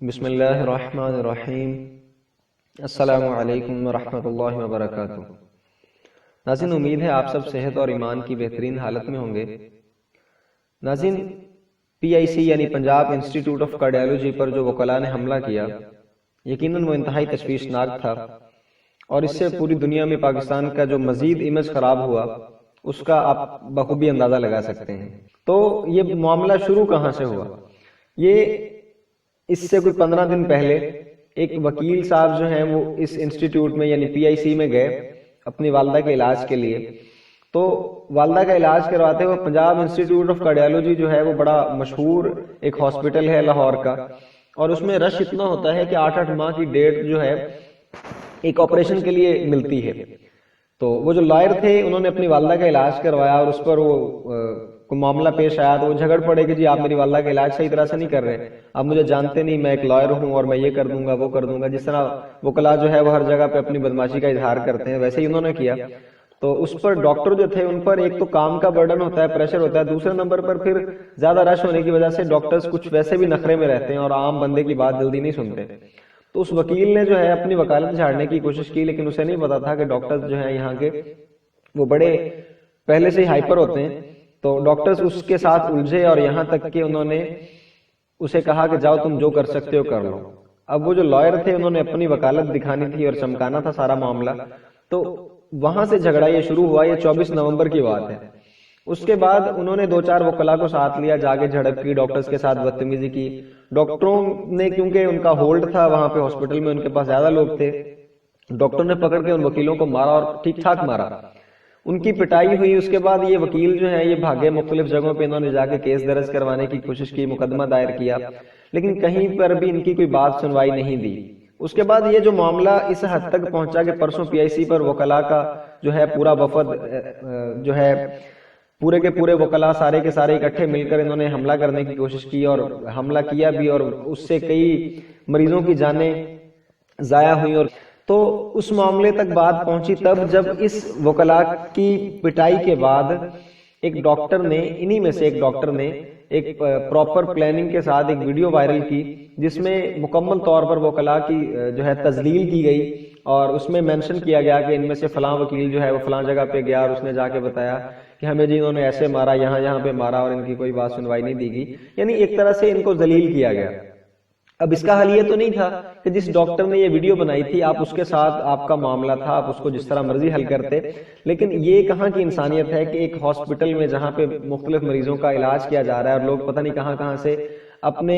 بسم اللہ الرحمن الرحیم۔ السلام علیکم ورحمۃ اللہ وبرکاتہ۔ ناظرین، امید ہے آپ سب صحت اور ایمان کی بہترین حالت میں ہوں گے۔ ناظرین، PIC یعنی پنجاب انسٹیٹیوٹ آف کارڈیالوجی پر جو وکلاء نے حملہ کیا، یقیناً وہ انتہائی تشویشناک تھا، اور اس سے پوری دنیا میں پاکستان کا جو مزید امیج خراب ہوا اس کا آپ بخوبی اندازہ لگا سکتے ہیں۔ تو یہ معاملہ شروع کہاں سے ہوا؟ یہ اس سے کوئی 15 دن پہلے ایک وکیل صاحب جو ہیں وہ اس انسٹیٹیوٹ میں یعنی PIC میں گئے اپنی والدہ کے علاج کے لیے۔ تو والدہ کا علاج کرواتے ہوئے پنجاب انسٹیٹیوٹ آف کارڈیالوجی جو ہے وہ بڑا مشہور ایک ہاسپٹل ہے لاہور کا، اور اس میں رش اتنا ہوتا ہے کہ 8 ماہ کی ڈیٹ جو ہے ایک آپریشن کے لیے ملتی ہے۔ تو وہ جو لائر تھے انہوں نے اپنی والدہ کا علاج کروایا، اور اس پر وہ کوئی معاملہ پیش آیا تو وہ جھگڑ پڑے کہ جی آپ میری والدہ کا علاج صحیح طرح سے نہیں کر رہے، آپ مجھے جانتے نہیں، میں ایک لائر ہوں اور میں یہ کر دوں گا وہ کر دوں گا۔ جس طرح وکلاء جو ہے وہ ہر جگہ پہ اپنی بدماشی کا اظہار کرتے ہیں، ویسے ہی انہوں نے کیا۔ تو اس پر ڈاکٹر جو تھے ان پر ایک تو کام کا برڈن ہوتا ہے، پریشر ہوتا ہے، دوسرے نمبر پر پھر زیادہ رش ہونے کی وجہ سے ڈاکٹرز کچھ ویسے بھی نخرے میں رہتے ہیں اور عام بندے کی بات جلدی نہیں سنتے۔ تو اس وکیل نے جو ہے اپنی وکالت جھاڑنے کی کوشش کی، لیکن اسے نہیں پتا تھا کہ ڈاکٹرز جو ہیں یہاں کے وہ بڑے پہلے سے ہی ہائپر ہوتے ہیں۔ تو ڈاکٹرز اس کے ساتھ الجھے اور یہاں تک کہ انہوں نے اسے کہا کہ جاؤ تم جو کر سکتے ہو کر لو۔ اب وہ جو لائر تھے انہوں نے اپنی وکالت دکھانی تھی اور چمکانا تھا سارا معاملہ، تو وہاں سے جھگڑا یہ شروع ہوا۔ یہ 24 نومبر کی بات ہے۔ اس کے بعد انہوں نے 2-4 وکلاء کو ساتھ لیا، جا کے جھڑپ کی، ڈاکٹرز کے ساتھ بدتمیزی کی۔ ڈاکٹروں نے کیونکہ ان کا ہولڈ تھا وہاں پہ ہاسپٹل میں، ان کے پاس زیادہ لوگ تھے، ڈاکٹر نے پکڑ کے ان وکیلوں کو مارا اور ٹھیک ٹھاک مارا، ان کی پٹائی ہوئی۔ اس کے بعد یہ وکیل جو ہیں یہ بھاگے مختلف جگہوں پہ، انہوں نے جا کے کیس درج کروانے کی کوشش کی، مقدمہ دائر کیا، لیکن کہیں پر بھی ان کی کوئی بات سنوائی نہیں دی۔ اس کے بعد یہ جو معاملہ اس حد تک پہنچا کہ پرسوں PIC پر وکلاء کا جو ہے پورا وفد جو ہے پورے کے پورے وکلاء سارے کے سارے اکٹھے مل کر انہوں نے حملہ کرنے کی کوشش کی، اور حملہ کیا بھی، اور اس سے کئی مریضوں کی جانیں ضائع ہوئی۔ اور تو اس معاملے تک بات پہنچی تب جب اس وکلاء کی پٹائی کے بعد ایک ڈاکٹر نے، انہی میں سے ایک ڈاکٹر نے ایک پراپر پلاننگ کے ساتھ ایک ویڈیو وائرل کی، جس میں مکمل طور پر وکلاء کی جو ہے تذلیل کی گئی، اور اس میں مینشن کیا گیا کہ ان میں سے فلاں وکیل جو ہے وہ فلاں جگہ پہ گیا اور اس نے جا کے بتایا کہ ہمیں جی انہوں نے ایسے مارا، یہاں پہ مارا، اور ان کی کوئی بات سنوائی نہیں دی گئی، یعنی ایک طرح سے ان کو ذلیل کیا گیا۔ اب اس کا حل یہ تو نہیں تھا کہ جس ڈاکٹر نے یہ ویڈیو بنائی تھی آپ اس کے ساتھ آپ کا معاملہ تھا، آپ اس کو جس طرح مرضی حل کرتے، لیکن یہ کہاں کی انسانیت ہے کہ ایک ہاسپٹل میں جہاں پہ مختلف مریضوں کا علاج کیا جا رہا ہے اور لوگ پتہ نہیں کہاں سے اپنے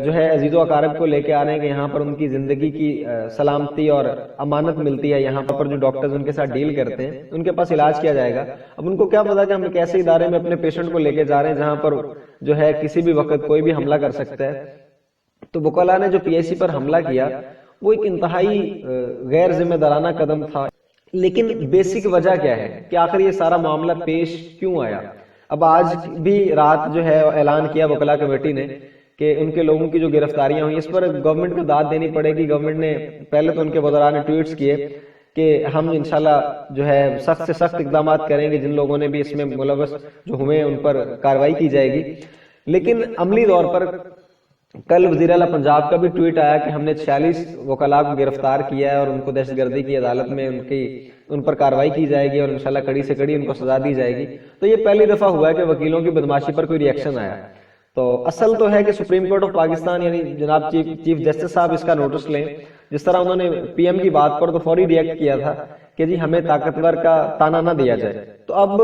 جو ہے عزیز و اقارب کو لے کے آ رہے ہیں کہ یہاں پر ان کی زندگی کی سلامتی اور امانت ملتی ہے، یہاں پر جو ڈاکٹرز ان کے ساتھ ڈیل کرتے ہیں ان کے پاس علاج کیا جائے گا۔ اب ان کو کیا پتا کہ ہم ایک ایسے ادارے میں اپنے پیشنٹ کو لے کے جا رہے ہیں جہاں پر جو ہے کسی بھی وقت کوئی بھی حملہ کر سکتا ہے۔ تو وکلاء نے جو PIC پر حملہ کیا وہ ایک انتہائی غیر ذمہ دارانہ قدم تھا، لیکن بیسک وجہ کیا ہے کہ آخر یہ سارا معاملہ پیش کیوں آیا؟ اب آج بھی رات جو ہے اعلان کیا وکلاء کمیٹی نے کہ ان کے لوگوں کی جو گرفتاریاں ہوئی اس پر گورنمنٹ کو داد دینی پڑے گی۔ گورنمنٹ نے پہلے تو ان کے وزراء نے ٹویٹس کیے کہ ہم انشاءاللہ جو ہے سخت سے سخت اقدامات کریں گے، جن لوگوں نے بھی اس میں ملوث جو ہوئے ان پر کارروائی کی جائے گی، لیکن عملی طور پر کل وزیر اعلیٰ پنجاب کا بھی ٹویٹ آیا کہ ہم نے 46 وکلاء کو گرفتار کیا ہے اور ان کو دہشت گردی کی عدالت میں ان پر کارروائی کی جائے گی، اور انشاءاللہ کڑی سے کڑی ان کو سزا دی جائے گی۔ تو یہ پہلی دفعہ ہوا ہے کہ وکیلوں کی بدماشی پر کوئی ری ایکشن آیا۔ تو اصل تو ہے کہ سپریم کورٹ آف پاکستان یعنی جناب چیف جسٹس صاحب اس کا نوٹس لیں۔ جس طرح انہوں نے PM کی بات پر تو فوری ری ایکٹ کیا تھا کہ جی ہمیں طاقتور کا تانا نہ دیا جائے۔ تو اب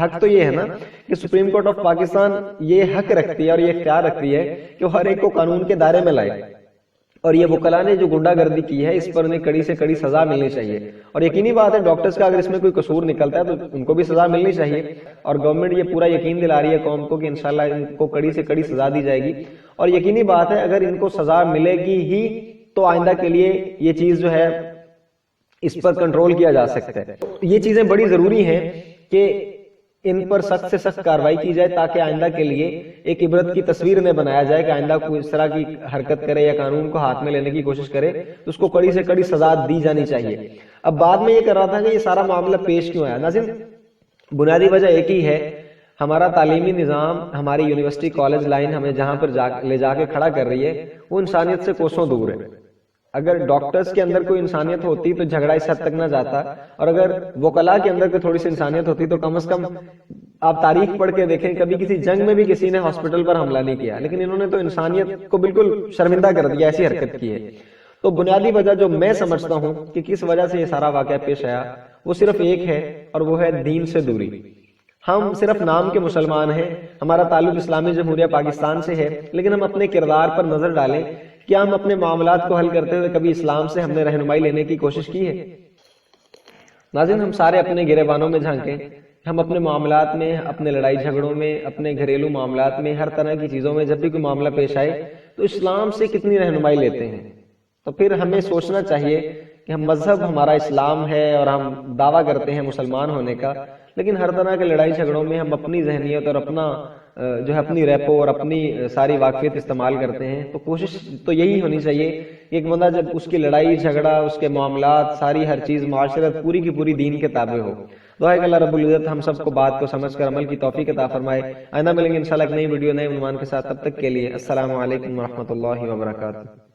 حق تو یہ ہے نا کہ سپریم کورٹ آف پاکستان یہ حق رکھتی ہے اور یہ اختیار رکھتی ہے کہ وہ ہر ایک کو قانون کے دائرے میں لائے، اور یہ وکلاء نے جو گنڈا گردی کی ہے اس پر انہیں کڑی سے کڑی سزا ملنی چاہیے۔ اور یقینی بات ہے ڈاکٹرز کا اگر اس میں کوئی قصور نکلتا ہے تو ان کو بھی سزا ملنی چاہیے، اور گورنمنٹ یہ پورا یقین دلا رہی ہے قوم کو کہ انشاءاللہ ان کو کڑی سے کڑی سزا دی جائے گی۔ اور یقینی بات ہے اگر ان کو سزا ملے گی ہی تو آئندہ کے لیے یہ چیز جو ہے اس پر کنٹرول کیا جا سکتا ہے۔ یہ چیزیں بڑی ضروری ہیں کہ ان پر سخت سے سخت کارروائی کی جائے تاکہ آئندہ کے لیے ایک عبرت کی تصویر انہیں بنایا جائے کہ آئندہ کوئی اس طرح کی حرکت کرے یا قانون کو ہاتھ میں لینے کی کوشش کرے تو اس کو کڑی سے کڑی سزا دی جانی چاہیے۔ اب بعد میں یہ کر رہا تھا کہ یہ سارا معاملہ پیش کیوں آیا؟ ناظرین، بنیادی وجہ ایک ہی ہے، ہمارا تعلیمی نظام، ہماری یونیورسٹی کالج لائن ہمیں جہاں پر لے جا کے کھڑا کر رہی ہے وہ انسانیت سے کوسوں دور ہے۔ اگر ڈاکٹرز کے اندر کوئی انسانیت ہوتی تو جھگڑا اس حد تک نہ جاتا، اور اگر وکلاء کے اندر کوئی تھوڑی سی انسانیت ہوتی تو کم از کم آپ تاریخ پڑھ کے دیکھیں کبھی کسی جنگ میں بھی کسی نے ہاسپٹل پر حملہ نہیں کیا، لیکن انہوں نے تو انسانیت کو بالکل شرمندہ کر دیا، ایسی حرکت کی ہے۔ تو بنیادی وجہ جو میں سمجھتا ہوں کہ کس وجہ سے یہ سارا واقعہ پیش آیا وہ صرف ایک ہے، اور وہ ہے دین سے دوری۔ ہم صرف نام کے مسلمان ہیں، ہمارا تعلق اسلامی جمہوریہ پاکستان سے ہے، لیکن ہم اپنے کردار پر نظر ڈالیں، کیا ہم اپنے معاملات کو حل کرتے ہوئے کبھی اسلام سے ہم نے رہنمائی لینے کی کوشش کی ہے؟ ناظرین، ہم سارے اپنے گریبانوں میں جھانکیں، ہم اپنے معاملات میں، اپنے لڑائی جھگڑوں میں، اپنے گھریلو معاملات میں، ہر طرح کی چیزوں میں جب بھی کوئی معاملہ پیش آئے تو اسلام سے کتنی رہنمائی لیتے ہیں؟ تو پھر ہمیں سوچنا چاہیے کہ ہم مذہب ہمارا اسلام ہے اور ہم دعویٰ کرتے ہیں مسلمان ہونے کا، لیکن ہر طرح کے لڑائی جھگڑوں میں ہم اپنی ذہنیت اور اپنا جو ہے اپنی ریپو اور اپنی ساری واقفیت استعمال کرتے ہیں۔ تو کوشش تو یہی ہونی چاہیے کہ ایک بندہ جب اس کی لڑائی جھگڑا، اس کے معاملات، ساری ہر چیز، معاشرت پوری کی پوری دین کے تابع ہو۔ دعا ہے کہ اللہ رب العزت ہم سب کو بات کو سمجھ کر عمل کی توفیق عطا فرمائے۔ آئندہ ملیں گے انشاءاللہ ایک نئی ویڈیو، نئے عنوان کے ساتھ، تب تک کے لیے السلام علیکم ورحمۃ اللہ وبرکاتہ۔